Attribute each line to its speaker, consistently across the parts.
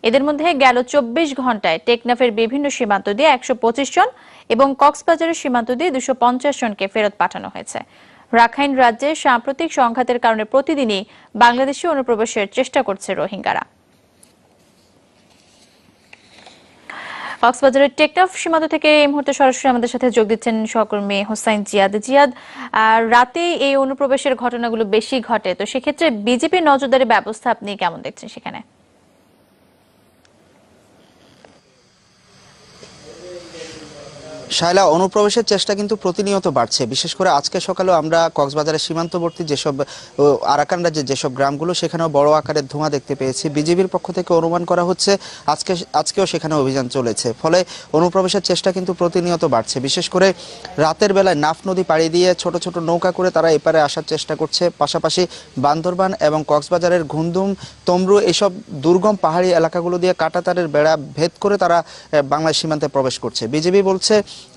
Speaker 1: এদের মধ্যে গেল 24 ঘন্টায় টেকনাফের বিভিন্ন সীমান্ত দিয়ে 125 জন এবং কক্সবাজারের সীমান্ত দিয়ে 250 জনকে ফেরত পাঠানো হয়েছে। রাখাইন রাজ্যে সাম্প্রতিক সংঘাতের কারণে প্রতিদিনই বাংলাদেশে অনুপ্রবেশের চেষ্টা করছে রোহিঙ্গারা। কক্সবাজারের টেকনাফ সীমান্ত থেকে এই মুহূর্তে সরাসরি আমাদের সাথে যোগ দিচ্ছেন সহকর্মী হোসাইন জিয়াদ। রাতে এই অনুপ্রবেশের ঘটনাগুলো বেশি ঘটে, তো সেক্ষেত্রে বিজেপির নজরদারি ব্যবস্থা আপনি কেমন দেখছেন সেখানে?
Speaker 2: শায়লা, অনুপ্রবেশের চেষ্টা কিন্তু প্রতিনিয়ত বাড়ছে। বিশেষ করে আজকে সকালেও আমরা কক্সবাজারের সীমান্তবর্তী যেসব আরাকান রাজ্যের যেসব গ্রামগুলো, সেখানেও বড় আকারের ধোঁয়া দেখতে পেয়েছি। বিজিবির পক্ষ থেকে অনুমান করা হচ্ছে আজকেও সেখানে অভিযান চলেছে। ফলে অনুপ্রবেশের চেষ্টা কিন্তু প্রতিনিয়ত বাড়ছে। বিশেষ করে রাতের বেলায় নাফ নদী পাড়ি দিয়ে ছোট ছোট নৌকা করে তারা এপারে আসার চেষ্টা করছে। পাশাপাশি বান্দরবান এবং কক্সবাজারের ঘুমদুম, তমরু এইসব দুর্গম পাহাড়ি এলাকাগুলো দিয়ে কাঁটাতারের বেড়া ভেদ করে তারা বাংলাদেশ সীমান্তে প্রবেশ করছে। বিজিবি বলছে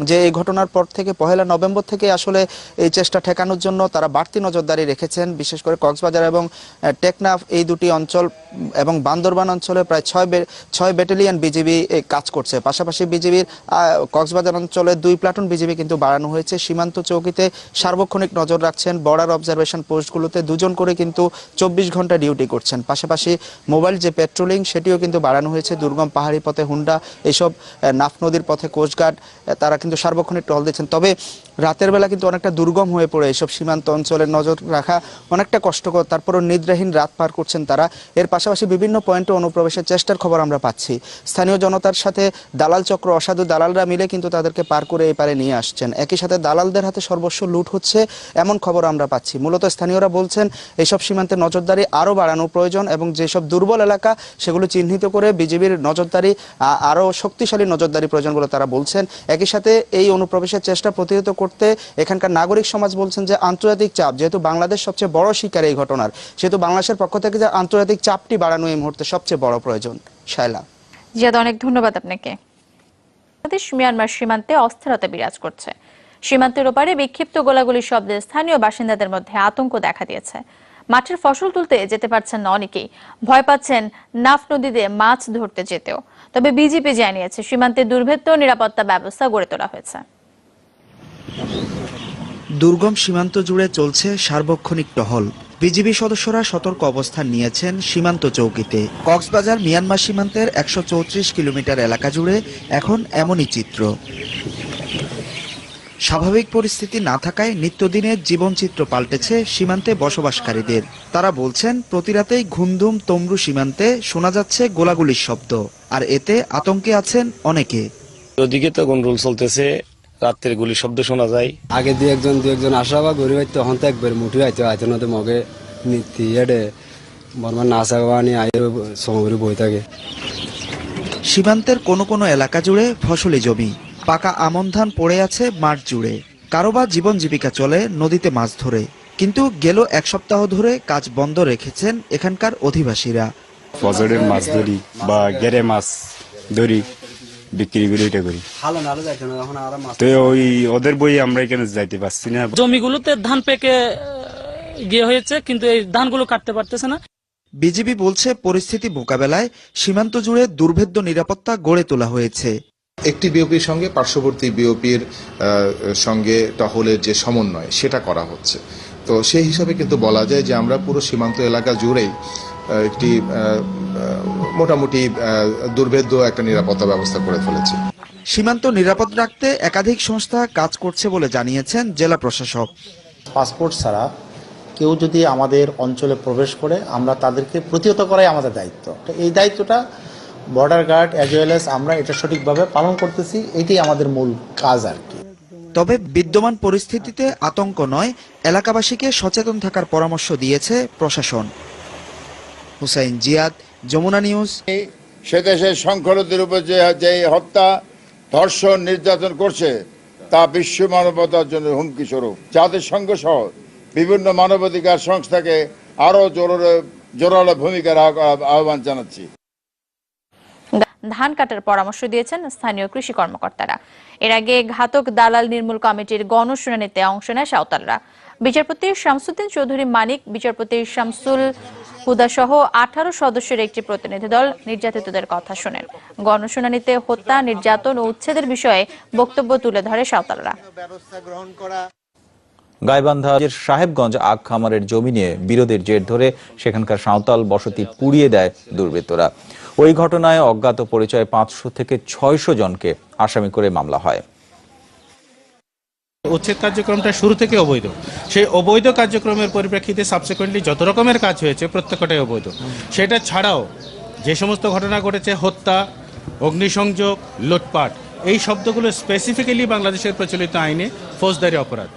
Speaker 2: যে এই ঘটনার পর থেকে 1 নভেম্বর থেকে আসলে এই চেষ্টা ঠেকানোর জন্য তারা বাড়তি নজরদারি রেখেছেন। বিশেষ করে কক্সবাজার এবং টেকনাফ এই দুটি অঞ্চল এবং বান্দরবান অঞ্চলে প্রায় 6 ব্যাটালিয়ন বিজিবি কাজ করছে। পাশাপাশি বিজিবির কক্সবাজার অঞ্চলে 2 প্লাটুন বিজিবি কিন্তু বাড়ানো হয়েছে। সীমান্ত চৌকিতে সার্বক্ষণিক নজর রাখছেন। বর্ডার অবজারভেশন পোস্টগুলোতে 2 জন করে কিন্তু 24 ঘন্টা ডিউটি করছেন। পাশাপাশি মোবাইল যে পেট্রোলিং সেটিও কিন্তু বাড়ানো হয়েছে। দুর্গম পাহাড়ি পথে হুন্ডা, এইসব নাফ নদীর পথে কোস্টগার্ড তারা কিন্তু সার্বক্ষণিক টহল দিচ্ছেন। তবে রাতের বেলা কিন্তু অনেকটা দুর্গম হয়ে পড়ে এইসব সীমান্ত অঞ্চলে নজর রাখা অনেকটা কষ্টকর। তারপরও নিদ্রাহীন রাত পার করছেন তারা। এর পাশাপাশি বিভিন্ন পয়েন্টে অনুপ্রবেশের চেষ্টার খবর আমরা পাচ্ছি। স্থানীয় জনতার সাথে দালাল চক্র, অসাধু দালালরা মিলে কিন্তু তাদেরকে পার করে এই পারে নিয়ে আসছেন। একই সাথে দালালদের হাতে সর্বস্ব লুট হচ্ছে এমন খবর আমরা পাচ্ছি। মূলত স্থানীয়রা বলছেন এইসব সীমান্তে নজরদারি আরও বাড়ানো প্রয়োজন এবং যেসব দুর্বল এলাকা সেগুলো চিহ্নিত করে বিজিবির নজরদারি আরও শক্তিশালী নজরদারি প্রয়োজন বলে তারা বলছেন। একই সাথে এই অনুপ্রবেশের চেষ্টা প্রতিহত করতে এখানকার নাগরিক সমাজ বলছেন যে আন্তর্জাতিক চাপ, যেহেতু বাংলাদেশ সবচেয়ে বড় শিকার এই ঘটনার, সেহেতু বাংলাদেশের পক্ষ থেকে যে আন্তর্জাতিক চাপটি বাড়ানো এই মুহূর্তে সবচেয়ে বড় প্রয়োজন। শায়লা,
Speaker 1: জিয়াদ, অনেক ধন্যবাদ আপনাকে। বাংলাদেশ মিয়ানমার সীমান্তে অস্থিরতা বিরাজ করছে। সীমান্তের ওপারে বিক্ষিপ্ত গোলাগুলির শব্দে স্থানীয় বাসিন্দাদের মধ্যে আতঙ্ক দেখা দিয়েছে। মাঠের ফসল তুলতে যেতে পারছেন না অনেকেই, ভয় পাচ্ছেন নাফ নদীতে মাছ ধরতে যেতেও। তবে বিজিবি জানিয়েছে সীমান্তে দুর্ভেদ্য নিরাপত্তা ব্যবস্থা গড়ে তোলা হয়েছে।
Speaker 2: দুর্গম সীমান্ত জুড়ে চলছে সার্বক্ষণিক টহল। বিজিবি সদস্যরা সতর্ক অবস্থান নিয়েছেন সীমান্ত চৌকিতে। কক্সবাজার মিয়ানমার সীমান্তের 134 কিলোমিটার এলাকা জুড়ে এখন এমনই চিত্র। স্বাভাবিক পরিস্থিতি না থাকায় নিত্যদিনের জীবনচিত্র পাল্টেছে সীমান্তে বসবাসকারীদের। তারা বলছেন প্রতি রাতেই ঘুমধুম তমরু সীমান্তে শোনা যাচ্ছে গোলাগুলির শব্দ, আর এতে আতঙ্কে আছেন অনেকে।
Speaker 3: ওদিকে তো গন্ডগোল চলতেছে, রাতের গুলির শব্দ শোনা যায়।
Speaker 4: আগে দু একজন আসা বা গরিব হইতো, তখন তো একবার মুঠি হইতো আইতো না তো মগে নীতি এডে বর্মান না সাগবানি আইয়ের সমগ্রী বই থাকে।
Speaker 2: সীমান্তের কোনো কোনো এলাকা জুড়ে ফসলি জমি, পাকা আমন ধান পড়ে আছে মাঠ জুড়ে। কারো বা জীবন জীবিকা চলে নদীতে মাছ ধরে, কিন্তু গেল 1 সপ্তাহ ধরে কাজ বন্ধ রেখেছেন এখানকার অধিবাসীরা।
Speaker 5: ফজরের মাছ ধরি বা গেরে মাছ ধরি, বিক্রি করে এটা করি। তো ওই ওদের বই আমরা এখানে যাইতে পারছি না।
Speaker 6: জমিগুলোতে ধান পেকে গিয়ে হয়েছে, কিন্তু এই ধানগুলো কাটতে পারতেছে না।
Speaker 2: বিজিবি বলছে পরিস্থিতি মোকাবেলায় সীমান্ত জুড়ে দুর্ভেদ্য নিরাপত্তা গড়ে তোলা হয়েছে।
Speaker 7: একটি বিওপির সঙ্গে পার্শ্ববর্তী বিওপির সঙ্গে টহলের যে সমন্বয় সেটা করা হচ্ছে। তো সেই হিসাবে কিন্তু বলা যায় যে আমরা পুরো সীমান্ত এলাকা জুড়েই একটি মোটামুটি দুর্ভেদ্য একটা নিরাপত্তা ব্যবস্থা করে ফেলেছি।
Speaker 2: সীমান্ত নিরাপদ রাখতে একাধিক সংস্থা কাজ করছে বলে জানিয়েছেন জেলা প্রশাসক।
Speaker 8: পাসপোর্ট ছাড়া কেউ যদি আমাদের অঞ্চলে প্রবেশ করে আমরা তাদেরকে প্রতিহত করাই আমাদের দায়িত্ব। এই দায়িত্বটা border guard as well as আমরা এটা সঠিকভাবে পালন করতেছি, এটাই আমাদের মূল কাজ আর কি।
Speaker 2: তবে বিদ্যমান পরিস্থিতিতে আতঙ্ক নয়, এলাকাবাসীকে সচেতন থাকার পরামর্শ দিয়েছে প্রশাসন। হুসাইন জিয়াদ, যমুনা নিউজ।
Speaker 9: সে দেশের সংখ্যালঘুদের উপর যে হত্যা, ধর্ষণ, নির্যাতন করছে তা বিশ্ব মানবতার জন্য হুমকি স্বরূপ। জাতিসংঘ সহ বিভিন্ন মানবাধিকার সংস্থাকে আরো জোরালো ভূমিকার আহ্বান জানাচ্ছি।
Speaker 1: ধান কাটার পরামর্শ দিয়েছেন স্থানীয় কৃষি কর্মকর্তারা। এর আগে ঘাতক দালাল নির্মূল কমিটির গণশুনানিতে অংশ নেয় সাঁওতালরা। বিচারপতি শামসুদ্দিন চৌধুরী মানিক, বিচারপতি শামসুল হুদা সহ 18 সদস্যের একটি প্রতিনিধি দল নির্যাতিতদের কথা শোনেন। গণশুনানিতে হত্যা, নির্যাতন ও উচ্ছেদের বিষয়ে বক্তব্য তুলে ধরে সাঁওতালরা।
Speaker 10: গাইবান্ধার সাহেবগঞ্জ আখ খামারের জমি নিয়ে বিরোধের জের ধরে সেখানকার সাঁওতাল বসতি পুড়িয়ে দেয় দুর্বৃত্তরা। ওই ঘটনায় অজ্ঞাত পরিচয়ে 500 থেকে 600 জনকে আসামি করে মামলা হয়।
Speaker 11: উচ্ছেদ কার্যক্রমটা শুরু থেকে অবৈধ। সেই অবৈধ কার্যক্রমের পরিপ্রেক্ষিতে সাবসিকুয়েন্টলি যত রকমের কাজ হয়েছে প্রত্যেকটাই অবৈধ। সেটা ছাড়াও যে সমস্ত ঘটনা ঘটেছে, হত্যা, অগ্নিসংযোগ, লুটপাট, এই শব্দগুলো স্পেসিফিক্যালি বাংলাদেশের প্রচলিত আইনে ফৌজদারি অপরাধ।